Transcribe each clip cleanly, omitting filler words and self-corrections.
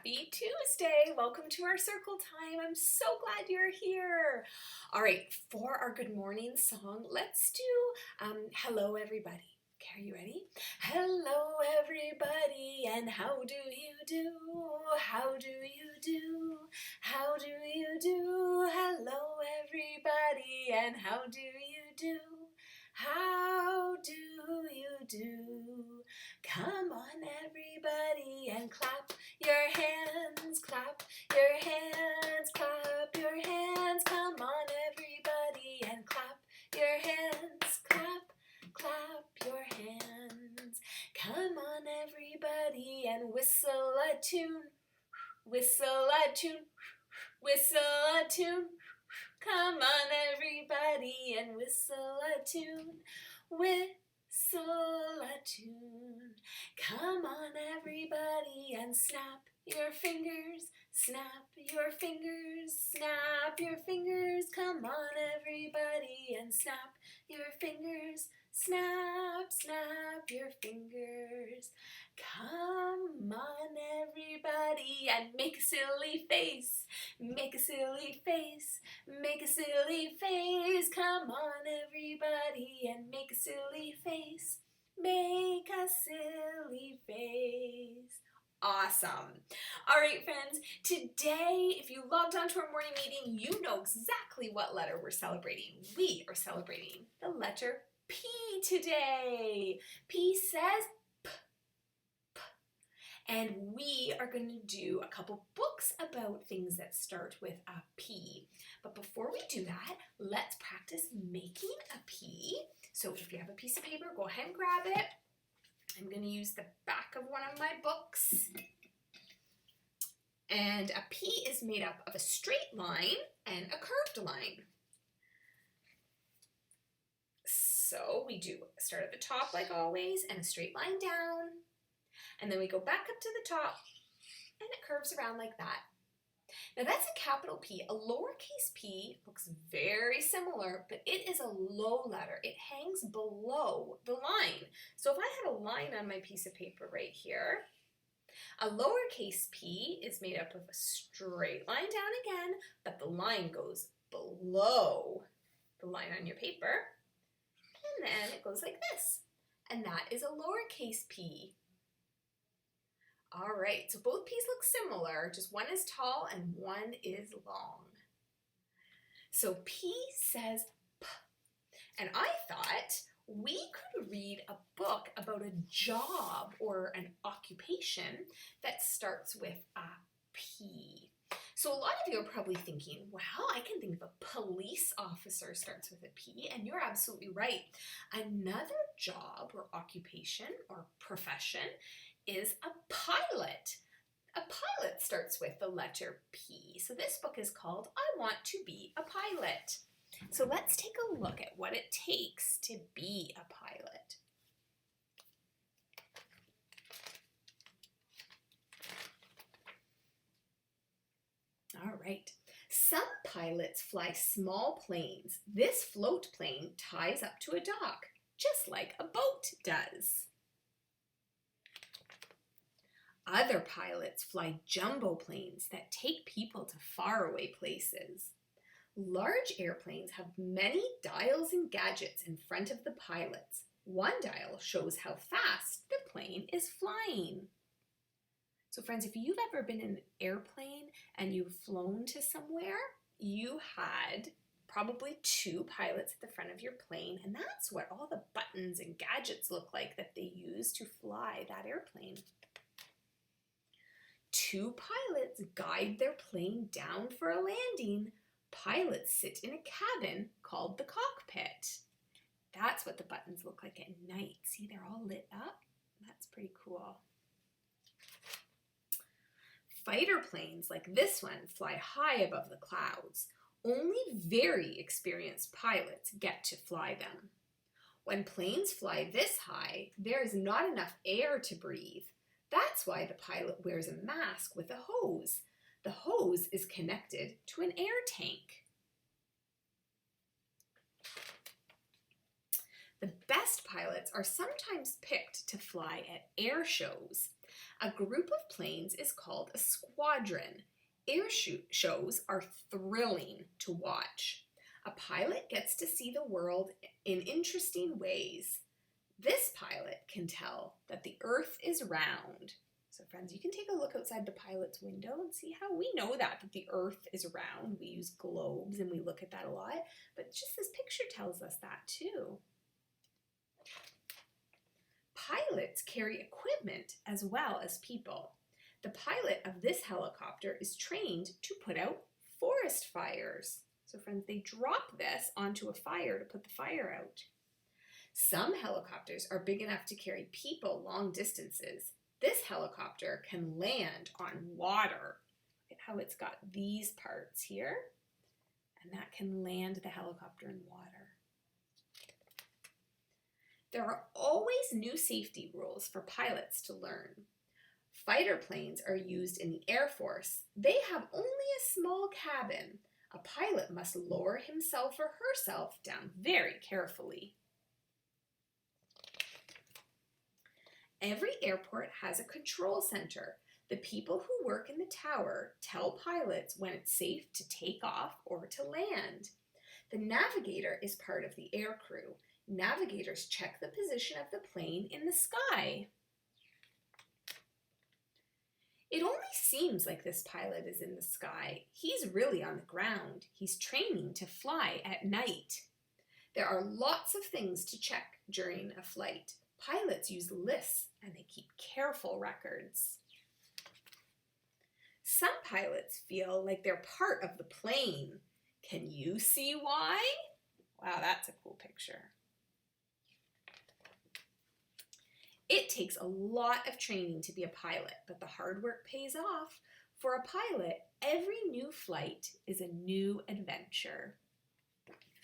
Happy Tuesday! Welcome to our circle time. I'm so glad you're here. All right, for our good morning song, let's do Hello Everybody. Okay, are you ready? Hello everybody, and how do you do? How do you do? How do you do? Hello everybody, and how do you do? How do you do? Come on everybody and clap your hands, clap your hands, clap your hands. Come on everybody and clap your hands, clap your hands. Come on everybody and whistle a tune, whistle a tune, whistle a tune. Come on everybody and whistle a tune, whistle a tune. Come on everybody and snap your fingers, snap your fingers, snap your fingers. Come on everybody and snap your fingers, snap, snap your fingers. Come on everybody and make a silly face, make a silly face, make a silly face. Come on everybody and make a silly face, make a silly face. Awesome. All right, friends, today, if you logged on to our morning meeting, you know exactly what letter we're celebrating. We are celebrating the letter P today. P says P. And we are going to do a couple books about things that start with a P. But before we do that, let's practice making a P. So if you have a piece of paper, go ahead and grab it. I'm going to use the back of one of my books. And a P is made up of a straight line and a curved line. So we do start at the top like always and a straight line down. And then we go back up to the top and it curves around like that. Now that's a capital P. A lowercase p looks very similar, but it is a low letter. It hangs below the line. So if I had a line on my piece of paper right here, a lowercase p is made up of a straight line down again, but the line goes below the line on your paper. And then it goes like this. And that is a lowercase p. All right, so both P's look similar, just one is tall and one is long. So P says P. And I thought we could read a book about a job or an occupation that starts with a P. So a lot of you are probably thinking, well, I can think of a police officer starts with a P, and you're absolutely right. Another job or occupation or profession is a pilot. A pilot starts with the letter P. So this book is called I Want to Be a Pilot. So let's take a look at what it takes to be a pilot. All right. Some pilots fly small planes. This float plane ties up to a dock, just like a boat does. Other pilots fly jumbo planes that take people to faraway places. Large airplanes have many dials and gadgets in front of the pilots. One dial shows how fast the plane is flying. So friends, if you've ever been in an airplane and you've flown to somewhere, you had probably two pilots at the front of your plane, and that's what all the buttons and gadgets look like that they use to fly that airplane. Two pilots guide their plane down for a landing. Pilots sit in a cabin called the cockpit. That's what the buttons look like at night. See, they're all lit up. That's pretty cool. Fighter planes like this one fly high above the clouds. Only very experienced pilots get to fly them. When planes fly this high, there is not enough air to breathe. That's why the pilot wears a mask with a hose. The hose is connected to an air tank. The best pilots are sometimes picked to fly at air shows. A group of planes is called a squadron. Air shows are thrilling to watch. A pilot gets to see the world in interesting ways. This pilot can tell that the earth is round. So friends, you can take a look outside the pilot's window and see how we know that the earth is round. We use globes and we look at that a lot, but just this picture tells us that too. Pilots carry equipment as well as people. The pilot of this helicopter is trained to put out forest fires. So friends, they drop this onto a fire to put the fire out. Some helicopters are big enough to carry people long distances. This helicopter can land on water. Look at how it's got these parts here, and that can land the helicopter in water. There are always new safety rules for pilots to learn. Fighter planes are used in the Air Force. They have only a small cabin. A pilot must lower himself or herself down very carefully. Every airport has a control center. The people who work in the tower tell pilots when it's safe to take off or to land. The navigator is part of the air crew. Navigators check the position of the plane in the sky. It only seems like this pilot is in the sky. He's really on the ground. He's training to fly at night. There are lots of things to check during a flight. Pilots use lists and they keep careful records. Some pilots feel like they're part of the plane. Can you see why? Wow, that's a cool picture. It takes a lot of training to be a pilot, but the hard work pays off. For a pilot, every new flight is a new adventure.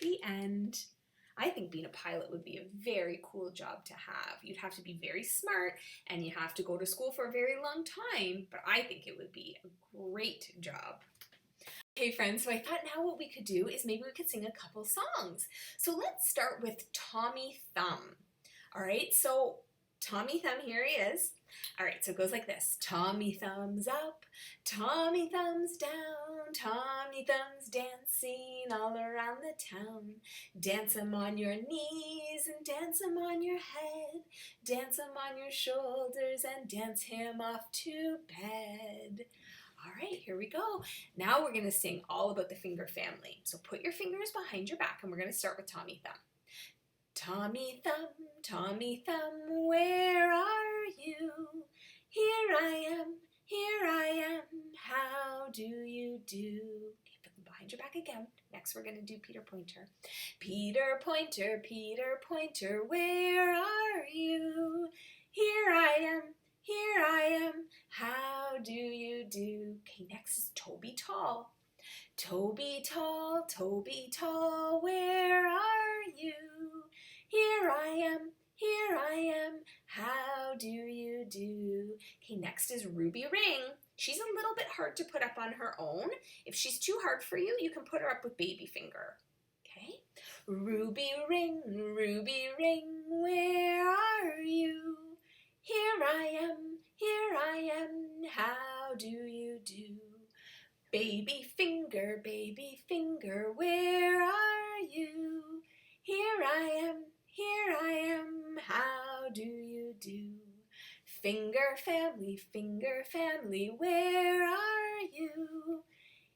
The end. I think being a pilot would be a very cool job to have. You'd have to be very smart and you have to go to school for a very long time, but I think it would be a great job. Okay friends, so I thought now what we could do is maybe we could sing a couple songs. So let's start with Tommy Thumb. All right, so Tommy Thumb, here he is. All right, so it goes like this. Tommy thumbs up, Tommy thumbs down, Tommy thumbs dancing all around the town. Dance 'em on your knees and dance 'em on your head. Dance 'em on your shoulders and dance him off to bed. All right, here we go. Now we're gonna sing all about the finger family. So put your fingers behind your back and we're gonna start with Tommy Thumb. Tommy Thumb, where are you? Here I am, how do you do? Okay, put them behind your back again. Next we're gonna do Peter Pointer. Peter Pointer, where are you? Here I am, how do you do? Okay, next is Toby Tall. Toby Tall, where are you? Here I am, how do you do? Okay, next is Ruby Ring. She's a little bit hard to put up on her own. If she's too hard for you, you can put her up with Baby Finger. Okay? Ruby Ring, where are you? Here I am, how do you do? Baby Finger, where are you? Here I am, how do you do? Finger family, where are you?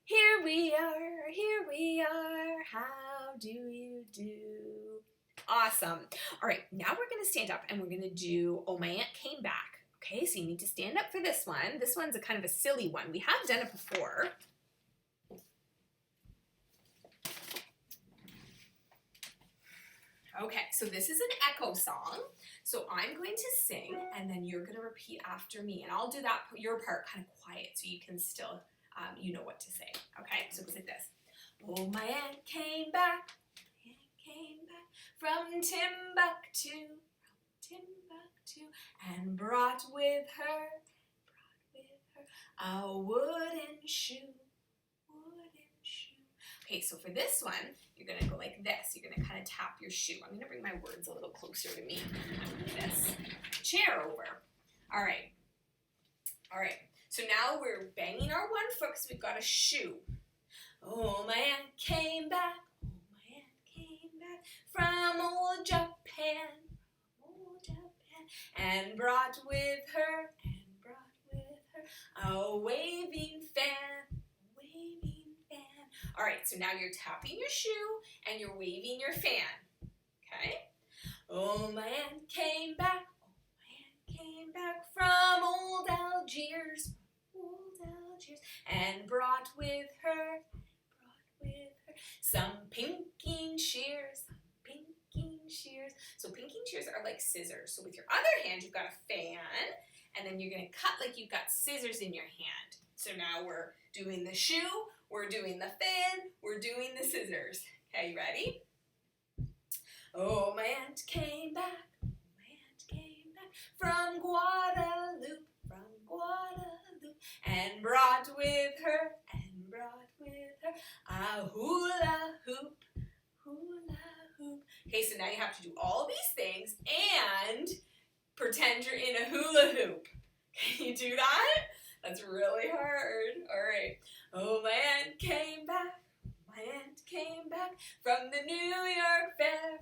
Here we are, how do you do? Awesome. All right, now we're gonna stand up and we're gonna do Oh My Aunt Came Back. Okay, so you need to stand up for this one. This one's a kind of a silly one. We have done it before. Okay, so this is an echo song. So I'm going to sing and then you're going to repeat after me. And I'll do that, your part kind of quiet so you can still, you know what to say. Okay, so it goes like this. Oh, my aunt came back from Timbuktu, and brought with her a wooden shoe. Okay, so for this one, you're gonna go like this. You're gonna kind of tap your shoe. I'm gonna bring my words a little closer to me. Move this chair over. All right. All right, so now we're banging our one foot because we've got a shoe. Oh, my aunt came back. Oh, my aunt came back from old Japan. And brought with her a waving fan. All right, so now you're tapping your shoe and you're waving your fan. Okay? Oh, my aunt came back. Oh, my aunt came back from old Algiers. And brought with her some pinking shears. So pinking shears are like scissors. So with your other hand, you've got a fan, and then you're going to cut like you've got scissors in your hand. So now we're doing the shoe, we're doing the fan, we're doing the scissors. Okay, you ready? Oh, my aunt came back. From Guadeloupe, and brought with her a hula hoop. Okay, so now you have to do all these things and pretend you're in a hula hoop. Can you do that? That's really hard. All right. Oh, my aunt came back. From the New York Fair,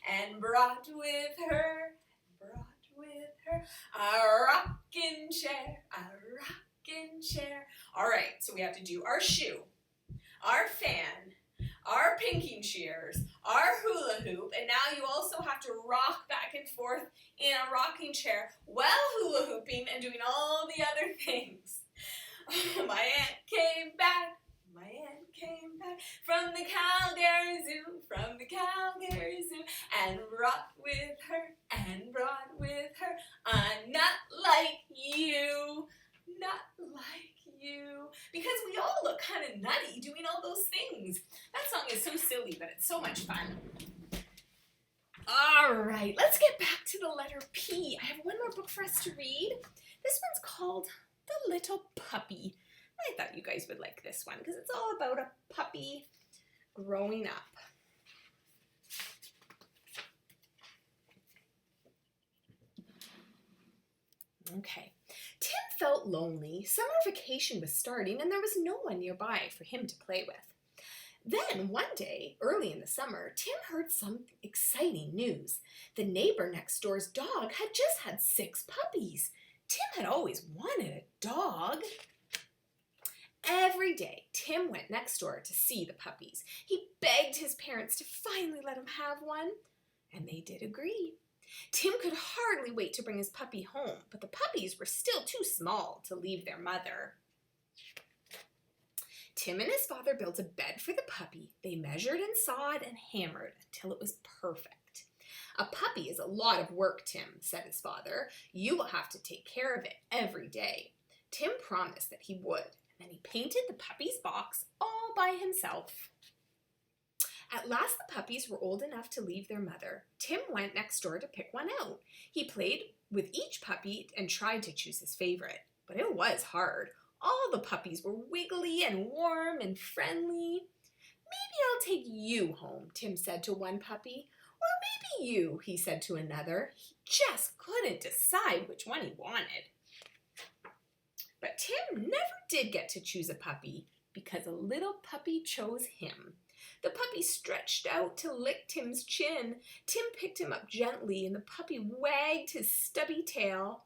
and brought with her a rocking chair. All right, so we have to do our shoe, our fan, our pinking shears, our hula hoop, and now you also have to rock back and forth in a rocking chair while hula hooping and doing all the other things. My aunt came back. From the Calgary Zoo, and brought with her a nut like you. Because we all look kind of nutty doing all those things. That song is so silly, but it's so much fun. All right, let's get back to the letter P. I have one more book for us to read. This one's called The Little Puppy. I thought you guys would like this one because it's all about a puppy growing up. Okay. Tim felt lonely. Summer vacation was starting and there was no one nearby for him to play with. Then one day, early in the summer, Tim heard some exciting news. The neighbor next door's dog had just had 6 puppies. Tim had always wanted a dog. Every day, Tim went next door to see the puppies. He begged his parents to finally let him have one, and they did agree. Tim could hardly wait to bring his puppy home, but the puppies were still too small to leave their mother. Tim and his father built a bed for the puppy. They measured and sawed and hammered until it was perfect. A puppy is a lot of work, Tim, said his father. You will have to take care of it every day. Tim promised that he would. Then he painted the puppy's box all by himself. At last the puppies were old enough to leave their mother. Tim went next door to pick one out. He played with each puppy and tried to choose his favorite, but it was hard. All the puppies were wiggly and warm and friendly. Maybe I'll take you home, Tim said to one puppy. Or maybe you, he said to another. He just couldn't decide which one he wanted. But Tim never did get to choose a puppy because a little puppy chose him. The puppy stretched out to lick Tim's chin. Tim picked him up gently and the puppy wagged his stubby tail.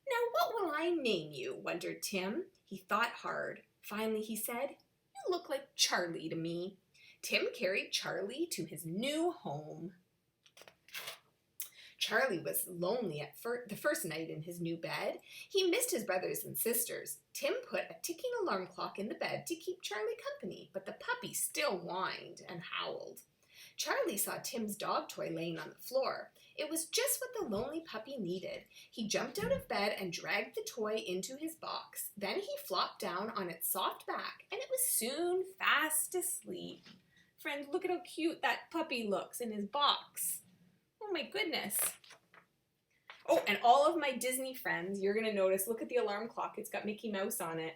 Now what will I name you? Wondered Tim. He thought hard. Finally he said, You look like Charlie to me. Tim carried Charlie to his new home. Charlie was lonely at the first night in his new bed. He missed his brothers and sisters. Tim put a ticking alarm clock in the bed to keep Charlie company, but the puppy still whined and howled. Charlie saw Tim's dog toy laying on the floor. It was just what the lonely puppy needed. He jumped out of bed and dragged the toy into his box. Then he flopped down on its soft back, and it was soon fast asleep. Friends, look at how cute that puppy looks in his box. Oh my goodness. Oh, and all of my Disney friends, you're going to notice, look at the alarm clock. It's got Mickey Mouse on it.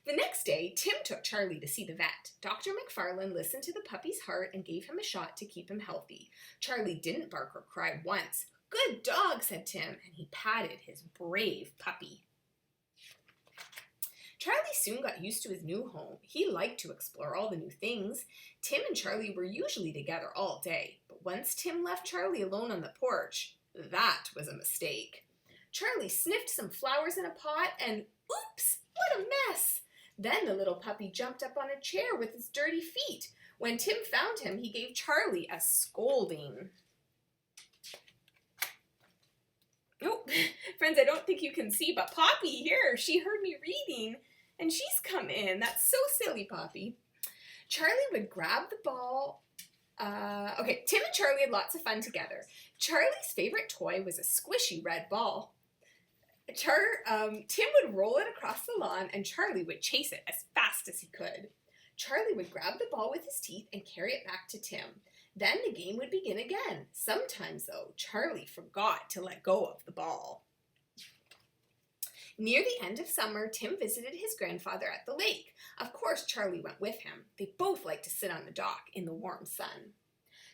The next day, Tim took Charlie to see the vet. Dr. McFarlane listened to the puppy's heart and gave him a shot to keep him healthy. Charlie didn't bark or cry once. Good dog, said Tim, and he patted his brave puppy. Charlie soon got used to his new home. He liked to explore all the new things. Tim and Charlie were usually together all day, but once Tim left Charlie alone on the porch, that was a mistake. Charlie sniffed some flowers in a pot and oops, what a mess! Then the little puppy jumped up on a chair with his dirty feet. When Tim found him, he gave Charlie a scolding. Oh, friends, I don't think you can see, but Poppy here, she heard me reading and she's come in. That's so silly, Poppy. Charlie would grab the ball. Tim and Charlie had lots of fun together. Charlie's favorite toy was a squishy red ball. Tim would roll it across the lawn and Charlie would chase it as fast as he could. Charlie would grab the ball with his teeth and carry it back to Tim. Then the game would begin again. Sometimes, though, Charlie forgot to let go of the ball. Near the end of summer, Tim visited his grandfather at the lake. Of course, Charlie went with him. They both liked to sit on the dock in the warm sun.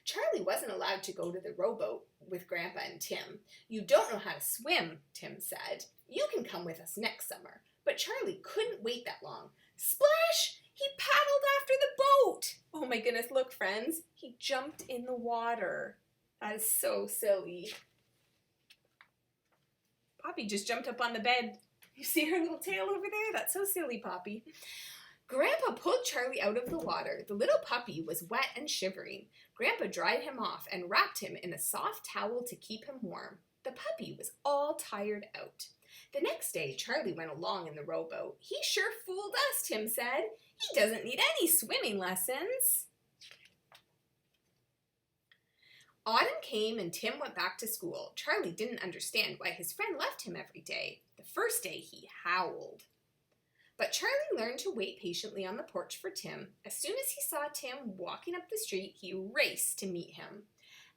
Charlie wasn't allowed to go to the rowboat with Grandpa and Tim. You don't know how to swim, Tim said. You can come with us next summer. But Charlie couldn't wait that long. Splash! He paddled after the boat! Oh my goodness, look friends, he jumped in the water. That is so silly. Poppy just jumped up on the bed. You see her little tail over there? That's so silly, Poppy. Grandpa pulled Charlie out of the water. The little puppy was wet and shivering. Grandpa dried him off and wrapped him in a soft towel to keep him warm. The puppy was all tired out. The next day, Charlie went along in the rowboat. He sure fooled us, Tim said. He doesn't need any swimming lessons. Autumn came and Tim went back to school. Charlie didn't understand why his friend left him every day. The first day he howled. But Charlie learned to wait patiently on the porch for Tim. As soon as he saw Tim walking up the street, he raced to meet him.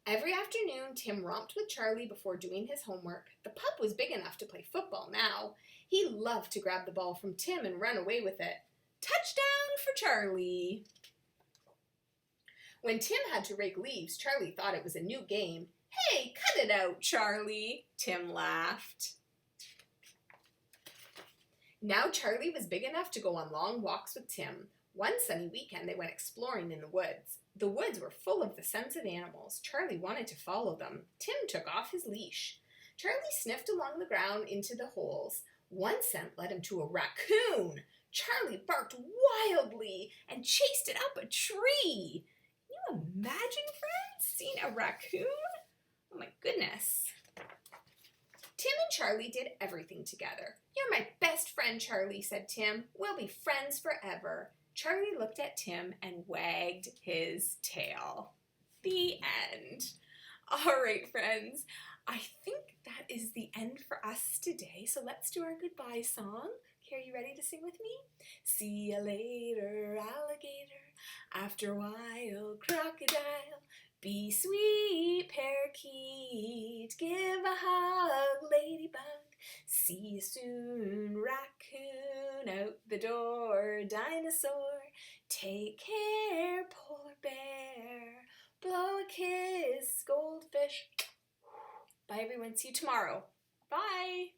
Every afternoon, Tim romped with Charlie before doing his homework. The pup was big enough to play football now. He loved to grab the ball from Tim and run away with it. Touchdown for Charlie! When Tim had to rake leaves, Charlie thought it was a new game. Hey, cut it out, Charlie, Tim laughed. Now Charlie was big enough to go on long walks with Tim. One sunny weekend, they went exploring in the woods. The woods were full of the scents of animals. Charlie wanted to follow them. Tim took off his leash. Charlie sniffed along the ground into the holes. One scent led him to a raccoon. Charlie barked wildly and chased it up a tree. Can you imagine, friends, seeing a raccoon? Oh my goodness. Tim and Charlie did everything together. You're my best friend, Charlie, said Tim. We'll be friends forever. Charlie looked at Tim and wagged his tail. The end. All right, friends. I think that is the end for us today. So let's do our goodbye song. Okay, are you ready to sing with me? See ya later, alligator. After a while, crocodile. Be sweet, parakeet. Give a hug, ladybug. See you soon, raccoon. Out the door, dinosaur. Take care, polar bear. Blow a kiss, goldfish. Bye everyone, see you tomorrow. Bye.